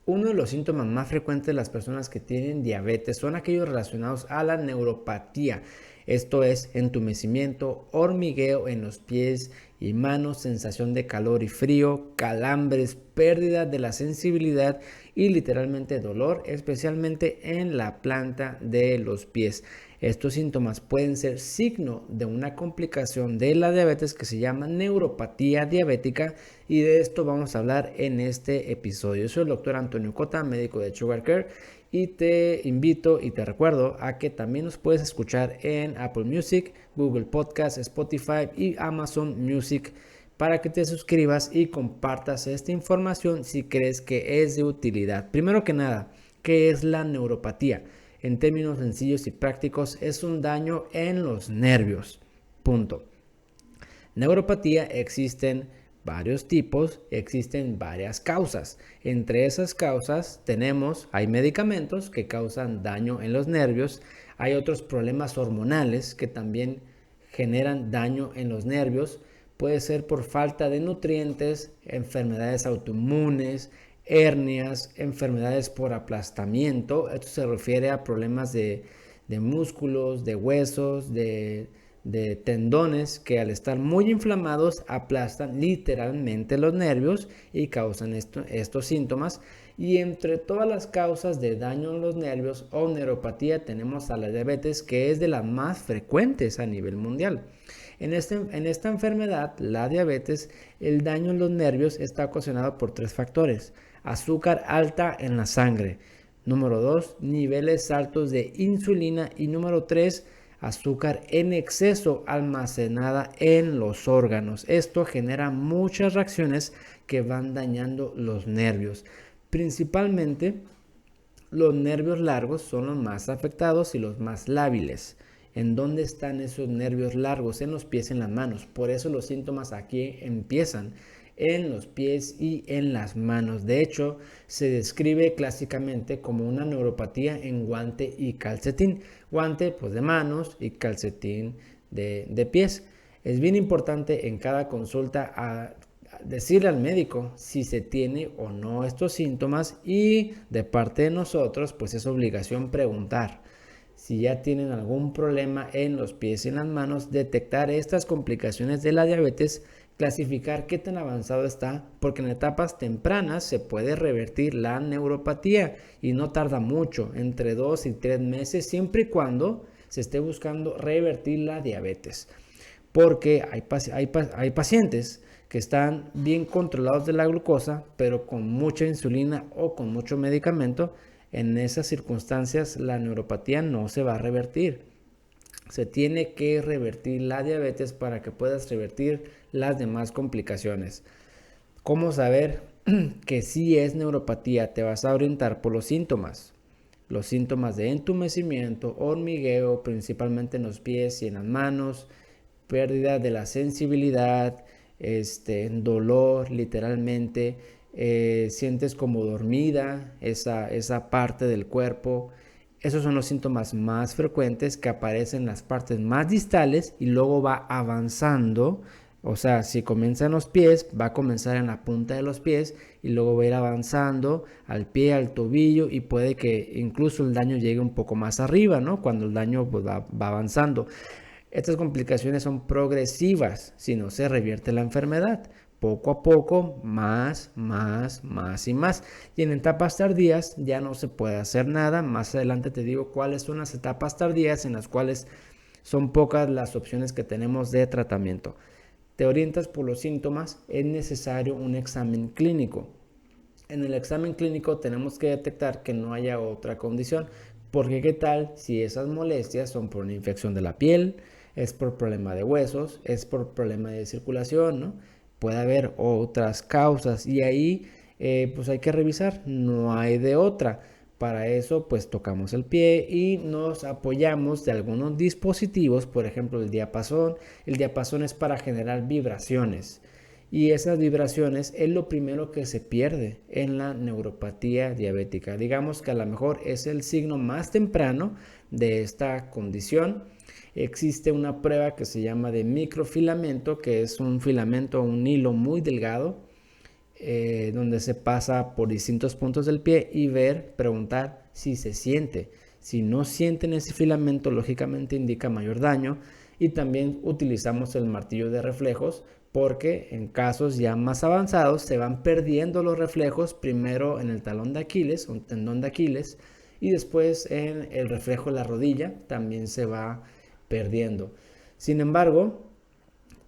Uno de los síntomas más frecuentes de las personas que tienen diabetes son aquellos relacionados a la neuropatía. Esto es entumecimiento, hormigueo en los pies y manos, sensación de calor y frío, calambres, pérdida de la sensibilidad y literalmente dolor, especialmente en la planta de los pies. Estos síntomas pueden ser signo de una complicación de la diabetes que se llama neuropatía diabética, y de esto vamos a hablar en este episodio. Yo soy el doctor Antonio Cota, médico de Sugar Care, y te invito y te recuerdo a que también nos puedes escuchar en Apple Music, Google Podcast, Spotify y Amazon Music, para que te suscribas y compartas esta información si crees que es de utilidad. Primero que nada, ¿qué es la neuropatía? En términos sencillos y prácticos, es un daño en los nervios. Punto. Neuropatía existen varios tipos, existen varias causas. Entre esas causas hay medicamentos que causan daño en los nervios, hay otros problemas hormonales que también generan daño en los nervios. Puede ser por falta de nutrientes, enfermedades autoinmunes, hernias, enfermedades por aplastamiento. Esto se refiere a problemas de músculos, de huesos, de tendones que al estar muy inflamados aplastan literalmente los nervios y causan estos síntomas. Y entre todas las causas de daño en los nervios o neuropatía tenemos a la diabetes, que es de las más frecuentes a nivel mundial. En esta enfermedad, la diabetes, el daño en los nervios está ocasionado por tres factores: azúcar alta en la sangre, número 2, niveles altos de insulina, y número 3, azúcar en exceso almacenada en los órganos. Esto genera muchas reacciones que van dañando los nervios. Principalmente, los nervios largos son los más afectados y los más lábiles. ¿En dónde están esos nervios largos? En los pies y en las manos. Por eso los síntomas aquí empiezan en los pies y en las manos. De hecho, se describe clásicamente como una neuropatía en guante y calcetín. Guante pues de manos y calcetín de pies. Es bien importante en cada consulta decirle al médico si se tiene o no estos síntomas, y de parte de nosotros pues es obligación preguntar si ya tienen algún problema en los pies y en las manos, detectar estas complicaciones de la diabetes, clasificar qué tan avanzado está, porque en etapas tempranas se puede revertir la neuropatía y no tarda mucho, entre 2 y 3 meses, siempre y cuando se esté buscando revertir la diabetes. Porque hay pacientes que están bien controlados de la glucosa, pero con mucha insulina o con mucho medicamento. En esas circunstancias la neuropatía no se va a revertir. Se tiene que revertir la diabetes para que puedas revertir las demás complicaciones. ¿Cómo saber que sí es neuropatía? Te vas a orientar por los síntomas. Los síntomas de entumecimiento, hormigueo, principalmente en los pies y en las manos, pérdida de la sensibilidad, dolor literalmente, sientes como dormida esa parte del cuerpo. Esos son los síntomas más frecuentes que aparecen en las partes más distales y luego va avanzando. O sea, si comienza en los pies, va a comenzar en la punta de los pies y luego va a ir avanzando al pie, al tobillo, y puede que incluso el daño llegue un poco más arriba, ¿no? Cuando el daño pues, va avanzando. Estas complicaciones son progresivas si no se revierte la enfermedad. Poco a poco, más y más. Y en etapas tardías ya no se puede hacer nada. Más adelante te digo cuáles son las etapas tardías en las cuales son pocas las opciones que tenemos de tratamiento. Te orientas por los síntomas, es necesario un examen clínico. En el examen clínico tenemos que detectar que no haya otra condición, porque qué tal si esas molestias son por una infección de la piel, es por problema de huesos, es por problema de circulación, ¿no? Puede haber otras causas, y ahí pues hay que revisar, no hay de otra. Para eso pues tocamos el pie y nos apoyamos de algunos dispositivos, por ejemplo el diapasón. El diapasón es para generar vibraciones, y esas vibraciones es lo primero que se pierde en la neuropatía diabética. Digamos que a lo mejor es el signo más temprano de esta condición. Existe una prueba que se llama de microfilamento, que es un filamento, un hilo muy delgado. donde se pasa por distintos puntos del pie y preguntar si se siente. Si no sienten ese filamento, lógicamente indica mayor daño. Y también utilizamos el martillo de reflejos porque en casos ya más avanzados se van perdiendo los reflejos, primero en el talón de Aquiles, un tendón de Aquiles, y después en el reflejo de la rodilla también se va perdiendo. Sin embargo,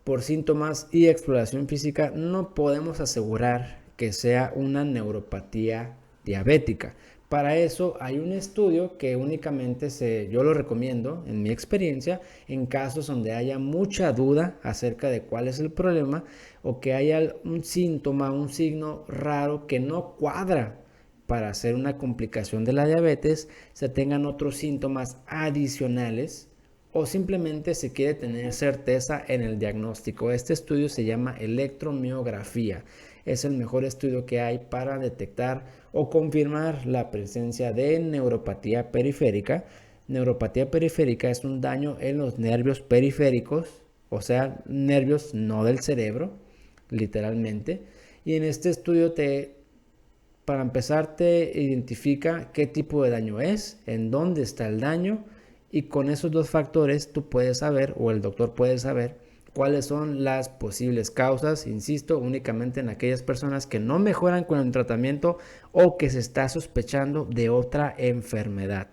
por síntomas y exploración física no podemos asegurar que sea una neuropatía diabética. Para eso hay un estudio que únicamente yo lo recomiendo en mi experiencia en casos donde haya mucha duda acerca de cuál es el problema o que haya un síntoma, un signo raro que no cuadra para hacer una complicación de la diabetes, se tengan otros síntomas adicionales o simplemente se quiere tener certeza en el diagnóstico. Este estudio se llama electromiografía. Es el mejor estudio que hay para detectar o confirmar la presencia de neuropatía periférica. Neuropatía periférica es un daño en los nervios periféricos, o sea, nervios no del cerebro, literalmente. Y en este estudio para empezar, te identifica qué tipo de daño es, en dónde está el daño, y con esos dos factores tú puedes saber, o el doctor puede saber, cuáles son las posibles causas, insisto, únicamente en aquellas personas que no mejoran con el tratamiento o que se está sospechando de otra enfermedad.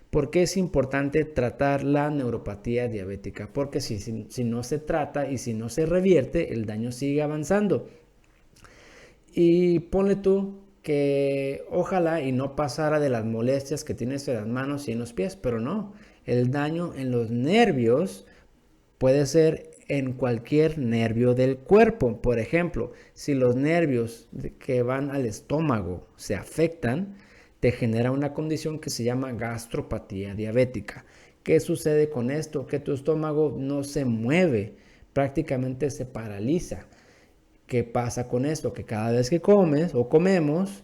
¿Por qué es importante tratar la neuropatía diabética? Porque si no se trata y si no se revierte, el daño sigue avanzando. Y ponle tú que ojalá y no pasara de las molestias que tienes en las manos y en los pies, pero no, el daño en los nervios puede ser en cualquier nervio del cuerpo. Por ejemplo, si los nervios que van al estómago se afectan, te genera una condición que se llama gastropatía diabética. ¿Qué sucede con esto? Que tu estómago no se mueve, prácticamente se paraliza. ¿Qué pasa con esto? Que cada vez que comes o comemos,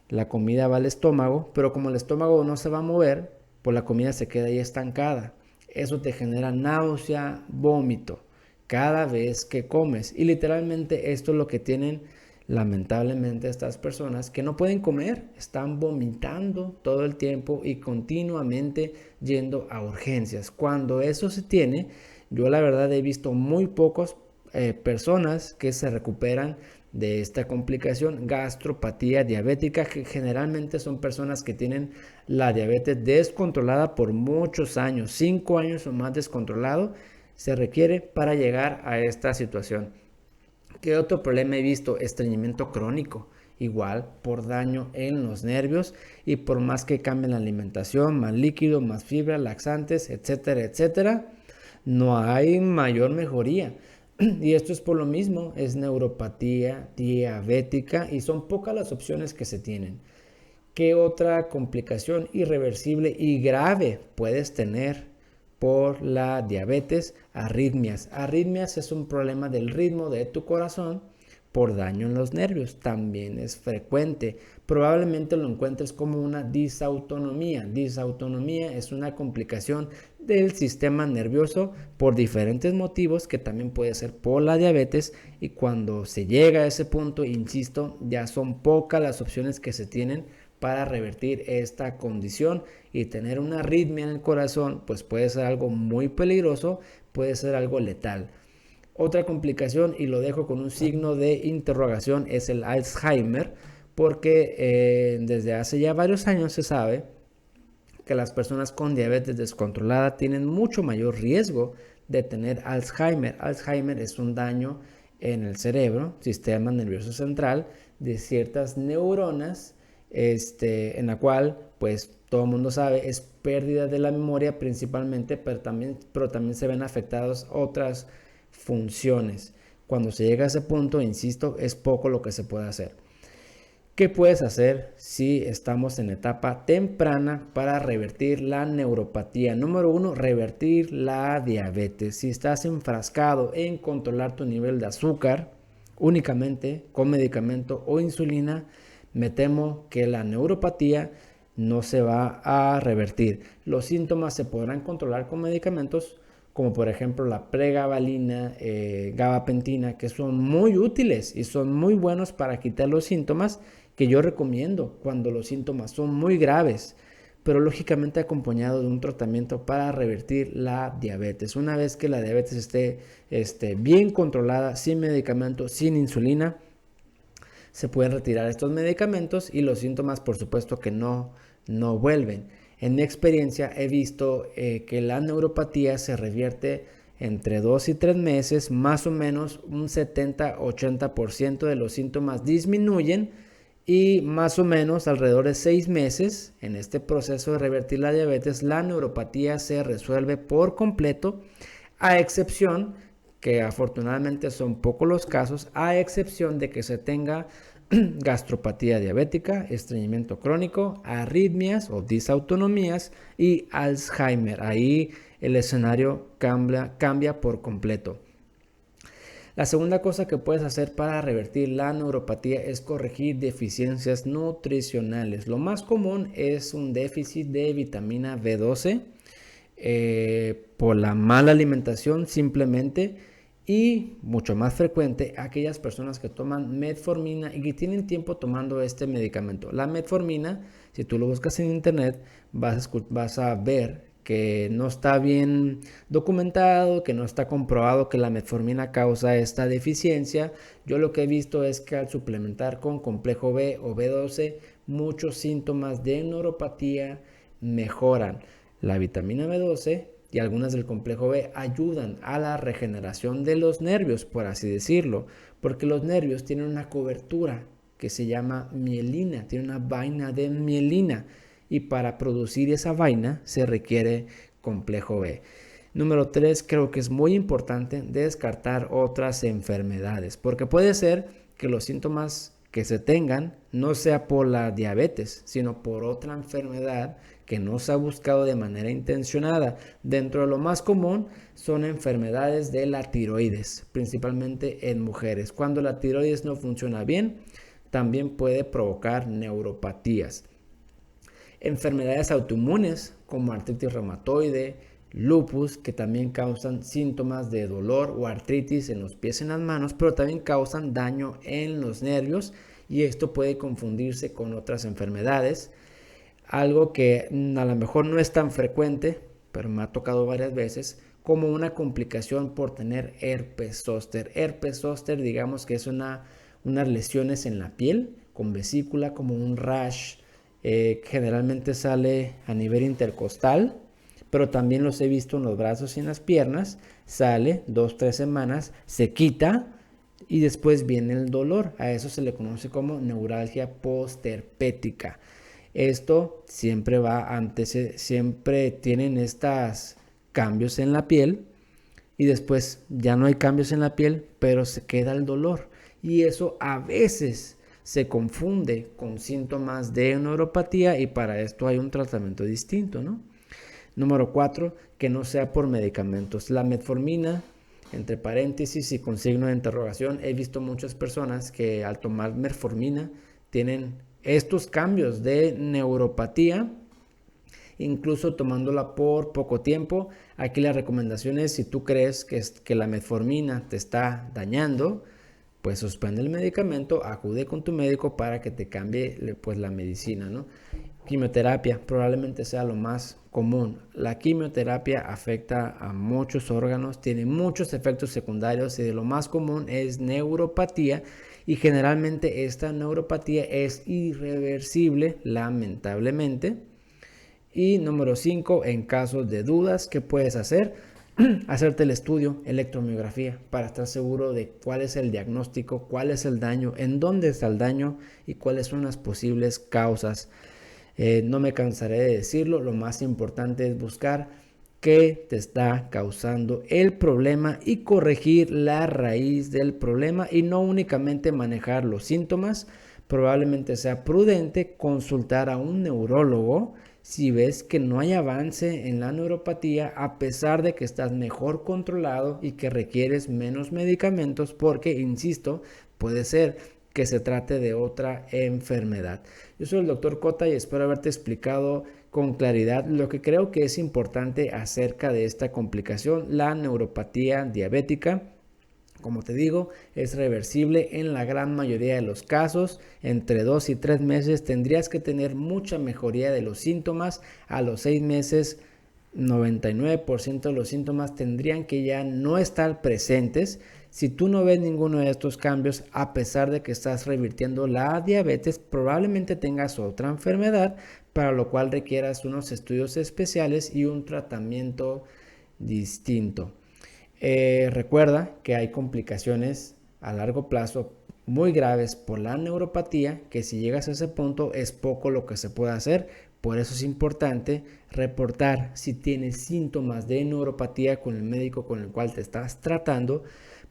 la comida va al estómago, pero como el estómago no se va a mover, pues la comida se queda ahí estancada. Eso te genera náusea, vómito, cada vez que comes. Y literalmente esto es lo que tienen lamentablemente estas personas que no pueden comer, están vomitando todo el tiempo y continuamente yendo a urgencias. Cuando eso se tiene, yo la verdad he visto muy pocos personas que se recuperan de esta complicación, gastropatía diabética, que generalmente son personas que tienen la diabetes descontrolada por muchos años, 5 años o más descontrolado, se requiere para llegar a esta situación. ¿Qué otro problema he visto? Estreñimiento crónico, igual por daño en los nervios y por más que cambien la alimentación, más líquido, más fibra, laxantes, etcétera, etcétera, no hay mayor mejoría. Y esto es por lo mismo, es neuropatía diabética y son pocas las opciones que se tienen. ¿Qué otra complicación irreversible y grave puedes tener por la diabetes? Arritmias. Arritmias es un problema del ritmo de tu corazón por daño en los nervios. También es frecuente. Probablemente lo encuentres como una disautonomía. Disautonomía es una complicación del sistema nervioso por diferentes motivos, que también puede ser por la diabetes, y cuando se llega a ese punto, insisto, ya son pocas las opciones que se tienen para revertir esta condición, y tener una arritmia en el corazón pues puede ser algo muy peligroso, puede ser algo letal. Otra complicación, y lo dejo con un signo de interrogación, es el Alzheimer, porque desde hace ya varios años se sabe que las personas con diabetes descontrolada tienen mucho mayor riesgo de tener Alzheimer. Alzheimer es un daño en el cerebro, sistema nervioso central, de ciertas neuronas, en la cual pues todo el mundo sabe es pérdida de la memoria principalmente, pero también se ven afectadas otras funciones. Cuando se llega a ese punto, insisto, es poco lo que se puede hacer. ¿Qué puedes hacer si estamos en etapa temprana para revertir la neuropatía? Número 1, revertir la diabetes. Si estás enfrascado en controlar tu nivel de azúcar únicamente con medicamento o insulina, me temo que la neuropatía no se va a revertir. Los síntomas se podrán controlar con medicamentos como por ejemplo la pregabalina, gabapentina, que son muy útiles y son muy buenos para quitar los síntomas, que yo recomiendo cuando los síntomas son muy graves, pero lógicamente acompañado de un tratamiento para revertir la diabetes. Una vez que la diabetes esté bien controlada, sin medicamentos, sin insulina, se pueden retirar estos medicamentos y los síntomas, por supuesto, que no vuelven. En mi experiencia he visto que la neuropatía se revierte entre 2 y 3 meses, más o menos un 70-80% de los síntomas disminuyen y más o menos alrededor de 6 meses en este proceso de revertir la diabetes, la neuropatía se resuelve por completo, a excepción, que afortunadamente son pocos los casos, a excepción de que se tenga gastropatía diabética, estreñimiento crónico, arritmias o disautonomías y Alzheimer. Ahí el escenario cambia por completo. La segunda cosa que puedes hacer para revertir la neuropatía es corregir deficiencias nutricionales. Lo más común es un déficit de vitamina B12 por la mala alimentación simplemente, y mucho más frecuente aquellas personas que toman metformina y que tienen tiempo tomando este medicamento. La metformina, si tú lo buscas en internet, vas a ver que no está bien documentado, que no está comprobado que la metformina causa esta deficiencia. Yo lo que he visto es que al suplementar con complejo B o B12, muchos síntomas de neuropatía mejoran. La vitamina B12 y algunas del complejo B ayudan a la regeneración de los nervios, por así decirlo, porque los nervios tienen una cobertura que se llama mielina, tiene una vaina de mielina, y para producir esa vaina se requiere complejo B. Número 3, creo que es muy importante descartar otras enfermedades, porque puede ser que los síntomas que se tengan no sea por la diabetes, sino por otra enfermedad que no se ha buscado de manera intencionada. Dentro de lo más común son enfermedades de la tiroides, principalmente en mujeres. Cuando la tiroides no funciona bien, también puede provocar neuropatías. Enfermedades autoinmunes como artritis reumatoide, lupus, que también causan síntomas de dolor o artritis en los pies y en las manos, pero también causan daño en los nervios, y esto puede confundirse con otras enfermedades. Algo que a lo mejor no es tan frecuente, pero me ha tocado varias veces, como una complicación por tener herpes zóster. Herpes zóster, digamos que es unas lesiones en la piel con vesícula, como un rash. Generalmente sale a nivel intercostal, pero también los he visto en los brazos y en las piernas. Sale 2-3 semanas, se quita y después viene el dolor. A eso se le conoce como neuralgia postherpética. Esto siempre siempre tienen estos cambios en la piel, y después ya no hay cambios en la piel, pero se queda el dolor, y eso a veces se confunde con síntomas de neuropatía, y para esto hay un tratamiento distinto, ¿no? Número 4, que no sea por medicamentos. La metformina, entre paréntesis y con signo de interrogación, he visto muchas personas que al tomar metformina tienen estos cambios de neuropatía, incluso tomándola por poco tiempo. Aquí la recomendación es, si tú crees que la metformina te está dañando, pues suspende el medicamento, acude con tu médico para que te cambie pues la medicina, ¿no? Quimioterapia probablemente sea lo más común. La quimioterapia afecta a muchos órganos, tiene muchos efectos secundarios, y de lo más común es neuropatía, y generalmente esta neuropatía es irreversible, lamentablemente. Y número 5, en casos de dudas, ¿qué puedes hacer? Hacerte el estudio, electromiografía, para estar seguro de cuál es el diagnóstico, cuál es el daño, en dónde está el daño y cuáles son las posibles causas. No me cansaré de decirlo, lo más importante es buscar qué te está causando el problema y corregir la raíz del problema, y no únicamente manejar los síntomas. Probablemente sea prudente consultar a un neurólogo si ves que no hay avance en la neuropatía, a pesar de que estás mejor controlado y que requieres menos medicamentos, porque, insisto, puede ser que se trate de otra enfermedad. Yo soy el Dr. Cota y espero haberte explicado con claridad lo que creo que es importante acerca de esta complicación, la neuropatía diabética. Como te digo, es reversible en la gran mayoría de los casos. Entre 2 y 3 meses tendrías que tener mucha mejoría de los síntomas. A los 6 meses, 99% de los síntomas tendrían que ya no estar presentes. Si tú no ves ninguno de estos cambios, a pesar de que estás revirtiendo la diabetes, probablemente tengas otra enfermedad, para lo cual requieras unos estudios especiales y un tratamiento distinto. Recuerda que hay complicaciones a largo plazo muy graves por la neuropatía, que si llegas a ese punto es poco lo que se puede hacer. Por eso es importante reportar si tienes síntomas de neuropatía con el médico con el cual te estás tratando,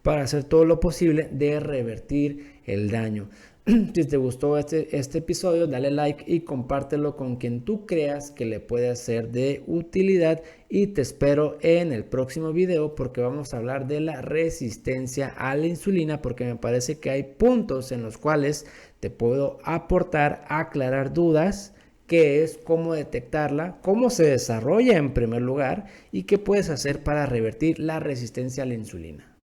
para hacer todo lo posible de revertir el daño. Si te gustó este episodio, dale like y compártelo con quien tú creas que le puede ser de utilidad, y te espero en el próximo video, porque vamos a hablar de la resistencia a la insulina, porque me parece que hay puntos en los cuales te puedo aportar, aclarar dudas, qué es, cómo detectarla, cómo se desarrolla en primer lugar y qué puedes hacer para revertir la resistencia a la insulina.